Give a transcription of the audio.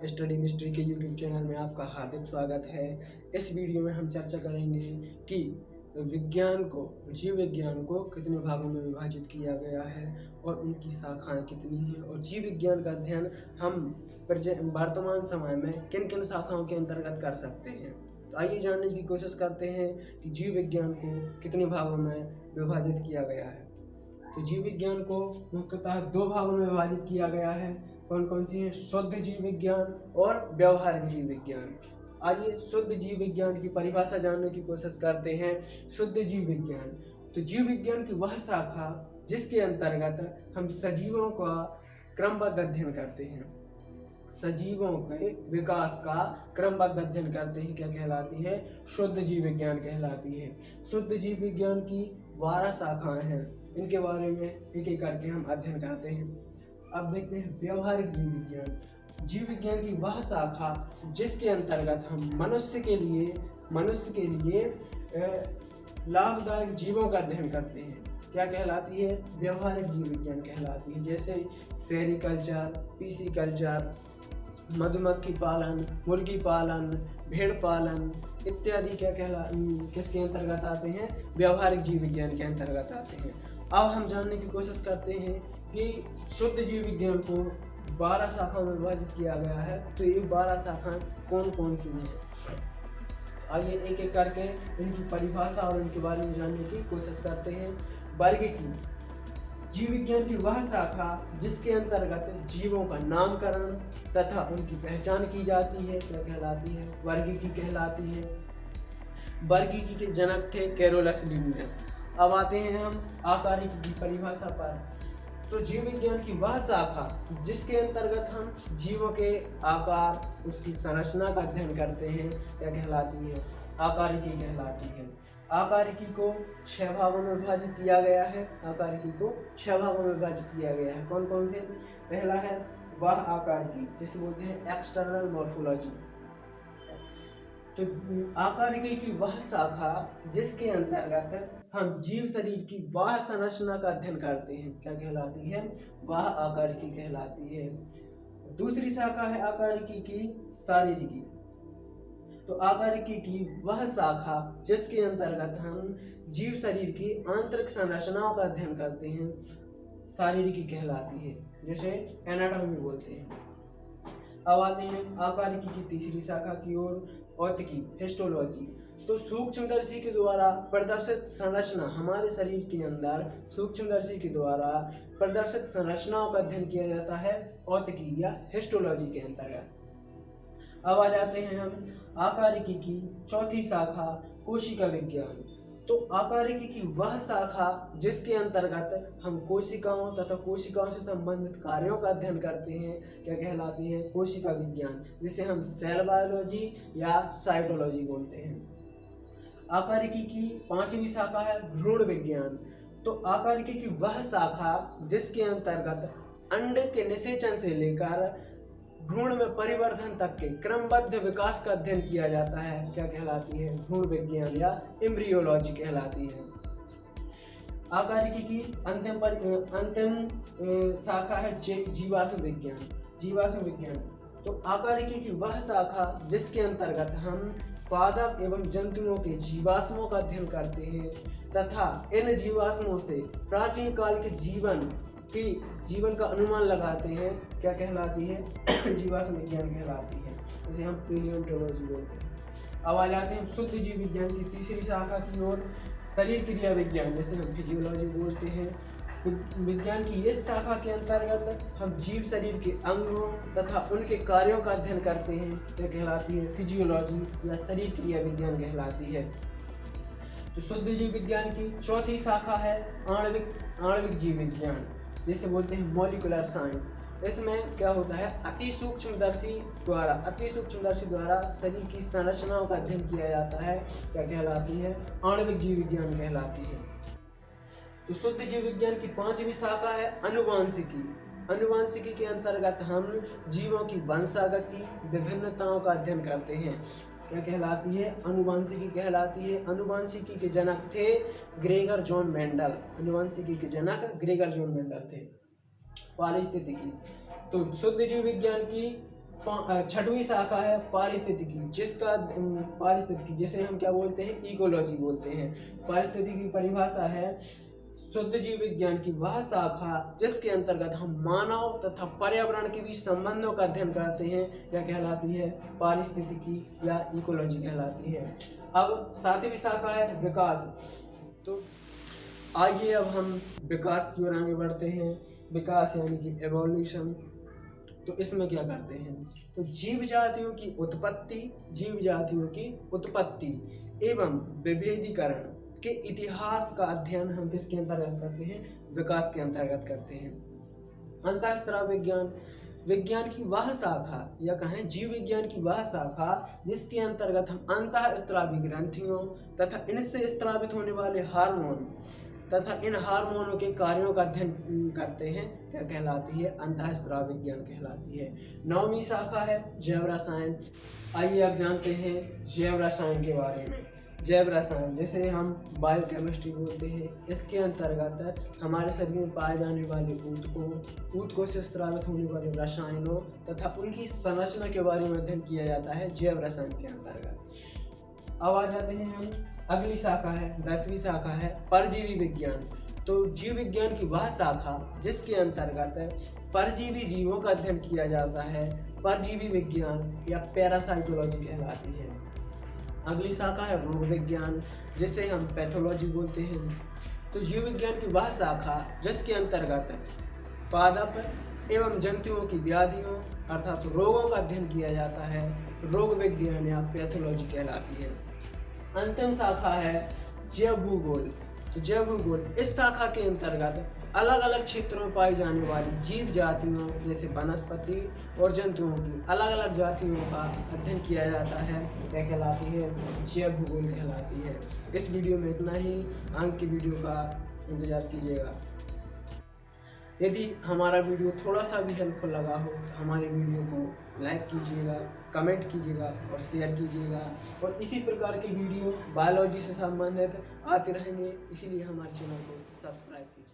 Study mystery के YouTube channel में आपका हार्दिक स्वागत है। इस वीडियो में हम चर्चा करेंगे कि विज्ञान को, जीव विज्ञान को कितने भागों में विभाजित किया गया है और उनकी शाखाएं कितनी हैं, और जीव विज्ञान का अध्ययन हम वर्तमान समय में किन किन शाखाओं के अंतर्गत कर सकते हैं। तो आइए जानने की कोशिश करते हैं कि जीव विज्ञान को कितने भागों में विभाजित किया गया है। तो जीव विज्ञान को मुख्यतः दो भागों में विभाजित किया गया है। कौन कौन सी हैं? शुद्ध जीव विज्ञान और व्यवहारिक जीव विज्ञान। आइए शुद्ध जीव विज्ञान की परिभाषा जानने की कोशिश करते हैं। शुद्ध जीव विज्ञान तो जीव विज्ञान की वह शाखा जिसके अंतर्गत हम सजीवों का क्रमबद्ध अध्ययन करते हैं, सजीवों के विकास का क्रमबद्ध अध्ययन करते हैं, क्या कहलाती है? शुद्ध जीव विज्ञान कहलाती है। शुद्ध जीव विज्ञान की 12 शाखाएं हैं, इनके बारे में एक एक करके हम अध्ययन करते हैं। अब देखते हैं व्यवहारिक जीव विज्ञान। जीव विज्ञान की वह शाखा जिसके अंतर्गत हम मनुष्य के लिए लाभदायक जीवों का अध्ययन करते हैं, क्या कहलाती है? व्यवहारिक जीव विज्ञान कहलाती है। जैसे सेरीकल्चर, पीसीकल्चर, मधुमक्खी पालन, मुर्गी पालन, भेड़ पालन इत्यादि किसके अंतर्गत आते हैं? व्यवहारिक जीव विज्ञान के अंतर्गत आते हैं। अब हम जानने की कोशिश करते हैं कि शुद्ध जीव विज्ञान को 12 शाखाओं में विभाजित किया गया है। तो ये 12 शाखाएं कौन कौन सी हैं? आइए एक एक करके इनकी परिभाषा और इनके बारे में जानने की कोशिश करते हैं। वर्गीकरण जीव विज्ञान की वह शाखा जिसके अंतर्गत जीवों का नामकरण तथा उनकी पहचान की जाती है, क्या कहलाती है? वर्गीकी कहलाती है। वर्गीकी के जनक थे कैरोलस लिन्नेस। अब आते हैं हम आकारिकी की परिभाषा पर। तो जीव विज्ञान की वह शाखा जिसके अंतर्गत हम जीवों के आकार, उसकी संरचना का अध्ययन करते हैं, क्या कहलाती है? आकारिकी कहलाती है। आकारिकी को 6 भागों में विभाजित किया गया है। आकारिकी को 6 भागों में विभाजित किया गया है। कौन कौन से? पहला है वह आकारिकी, जिसे बोलते हैं एक्सटर्नल मॉर्फोलॉजी। तो आकारिकी की वह शाखा जिसके अंतर्गत हम जीव शरीर की बाह्य संरचना का अध्ययन करते हैं, क्या कहलाती है? वह आकारिकी कहलाती है। दूसरी शाखा है आकारिकी की शारीरिकी। तो आकारिकी की वह शाखा जिसके अंतर्गत हम जीव शरीर की आंतरिक संरचनाओं का अध्ययन करते हैं, शारीरिकी कहलाती है, जैसे एनाटॉमी बोलते हैं। अब आते हैं आकारिकी की तीसरी शाखा की ओर, औतिकी, हिस्टोलॉजी। तो सूक्ष्मदर्शी के द्वारा प्रदर्शित संरचना, हमारे शरीर के अंदर सूक्ष्मदर्शी के द्वारा प्रदर्शित संरचनाओं का अध्ययन किया जाता है औतिकी या हिस्टोलॉजी के अंतर्गत। अब आ जाते हैं हम आकारिकी की चौथी शाखा, कोशिका विज्ञान। तो आकारिकी की वह शाखा जिसके अंतर्गत हम कोशिकाओं तथा कोशिकाओं से संबंधित कार्यों का अध्ययन करते हैं, क्या कहलाती है? कोशिका विज्ञान, जिसे हम सेल बायोलॉजी या साइटोलॉजी बोलते हैं। आकारिकी की 5वीं शाखा है भ्रूण विज्ञान। तो आकारिकी की वह शाखा जिसके अंतर्गत अंडे के निषेचन से लेकर भ्रूण में परिवर्तन तक के क्रमबद्ध विकास का अध्ययन किया जाता है, क्या कहलाती है? भ्रूण विज्ञान या एम्ब्रियोलॉजी कहलाती है। आकारिकी की अंतिम शाखा है जीवाश्म विज्ञान। जीवाश्म विज्ञान तो आकारिकी की वह शाखा जिसके अंतर्गत हम पादप एवं जंतुओं के जीवाश्मों का अध्ययन करते हैं तथा इन जीवाश्मों से प्राचीन काल के जीवन का अनुमान लगाते हैं, क्या कहलाती है? जीवाश्म विज्ञान कहलाती है, जिसे हम पैलियोंटोलॉजी बोलते हैं। अब आ जाते हैं शुद्ध जीव विज्ञान की तीसरी शाखा की ओर, शरीर क्रिया विज्ञान, जिसे हम फिजियोलॉजी बोलते हैं। विज्ञान की इस शाखा के अंतर्गत हम जीव शरीर के अंगों तथा उनके कार्यों का अध्ययन करते हैं, क्या कहलाती है? फिजियोलॉजी या शरीर क्रिया विज्ञान कहलाती है। तो शुद्ध जीव विज्ञान की चौथी शाखा है आणविक जीव विज्ञान, जिसे बोलते हैं मॉलिक्यूलर साइंस। इसमें क्या होता है? अति सूक्ष्मदर्शी द्वारा शरीर की संरचनाओं का अध्ययन किया जाता है, क्या कहलाती है? आणविक जीव विज्ञान कहलाती है। तो शुद्ध जीव विज्ञान की 5वीं शाखा है अनुवांशिकी। अनुवांशिकी के अंतर्गत हम जीवों की वंशागति, विभिन्नताओं का अध्ययन करते हैं, क्या कहलाती है? अनुवांशिकी कहलाती है। अनुवांशिकी के जनक थे ग्रेगर जॉन मेंडल। अनुवांशिकी के जनक ग्रेगर जॉन मेंडल थे। पारिस्थितिकी तो शुद्ध जीव विज्ञान की छठवीं शाखा है पारिस्थितिकी, जिसे हम क्या बोलते हैं, इकोलॉजी बोलते हैं। पारिस्थितिकी की परिभाषा है शुद्ध जीव विज्ञान की वह शाखा जिसके अंतर्गत हम मानव तथा पर्यावरण के बीच संबंधों का अध्ययन करते हैं, क्या कहलाती है, पारिस्थितिकी या इकोलॉजी कहलाती है। अब सातवीं शाखा है विकास। तो आइए अब हम विकास की ओर आगे बढ़ते हैं। विकास यानी कि एवोल्यूशन। तो इसमें क्या करते हैं, तो जीव जातियों की उत्पत्ति एवं विभेदीकरण के इतिहास का अध्ययन हम किसके अंतर्गत करते हैं, विकास के अंतर्गत करते हैं। अंतःस्राव विज्ञान की वह शाखा या कहें जीव विज्ञान की वह शाखा जिसके अंतर्गत हम अंतःस्रावी ग्रंथियों तथा इनसे स्रावित होने वाले हार्मोन तथा इन हार्मोनों के कार्यों का अध्ययन करते हैं, क्या कहलाती है, अंतःस्राव विज्ञान कहलाती है। नौवीं शाखा है जैव रसायन। आइए अब जानते हैं जैव रसायन के बारे में। जैव रसायन जिसे हम बायोकेमिस्ट्री बोलते हैं, इसके अंतर्गत हमारे शरीर में पाए जाने वाले ऊतकों से स्रावित होने वाले रसायनों तथा उनकी संरचना के बारे में अध्ययन किया जाता है जैव रसायन के अंतर्गत। अब आ जाते हैं हम अगली शाखा है 10वीं शाखा है परजीवी विज्ञान। तो जीव विज्ञान की वह शाखा जिसके अंतर्गत परजीवी जीवों का अध्ययन किया जाता है, परजीवी विज्ञान या पैरासाइटोलॉजी कहलाती है। अगली शाखा है रोग विज्ञान जिसे हम पैथोलॉजी बोलते हैं। तो जीव विज्ञान की वह शाखा जिसके अंतर्गत पादप एवं जंतुओं की व्याधियों अर्थात रोगों का अध्ययन किया जाता है, रोग विज्ञान या पैथोलॉजी कहलाती है। अंतिम शाखा है जैव भूगोल। तो जैव भूगोल इस शाखा के अंतर्गत अलग अलग क्षेत्रों में पाई जाने वाली जीव जातियों जैसे वनस्पति और जंतुओं की अलग अलग जातियों का अध्ययन किया जाता है, क्या कहलाती है, जैव भूगोल कहलाती है। इस वीडियो में इतना ही। आगे की वीडियो का इंतजार कीजिएगा। यदि हमारा वीडियो थोड़ा सा भी हेल्पफुल लगा हो तो हमारे वीडियो को लाइक कीजिएगा, कमेंट कीजिएगा और शेयर कीजिएगा। और इसी प्रकार के वीडियो बायोलॉजी से संबंधित आते रहेंगे, इसीलिए हमारे चैनल को सब्सक्राइब कीजिए।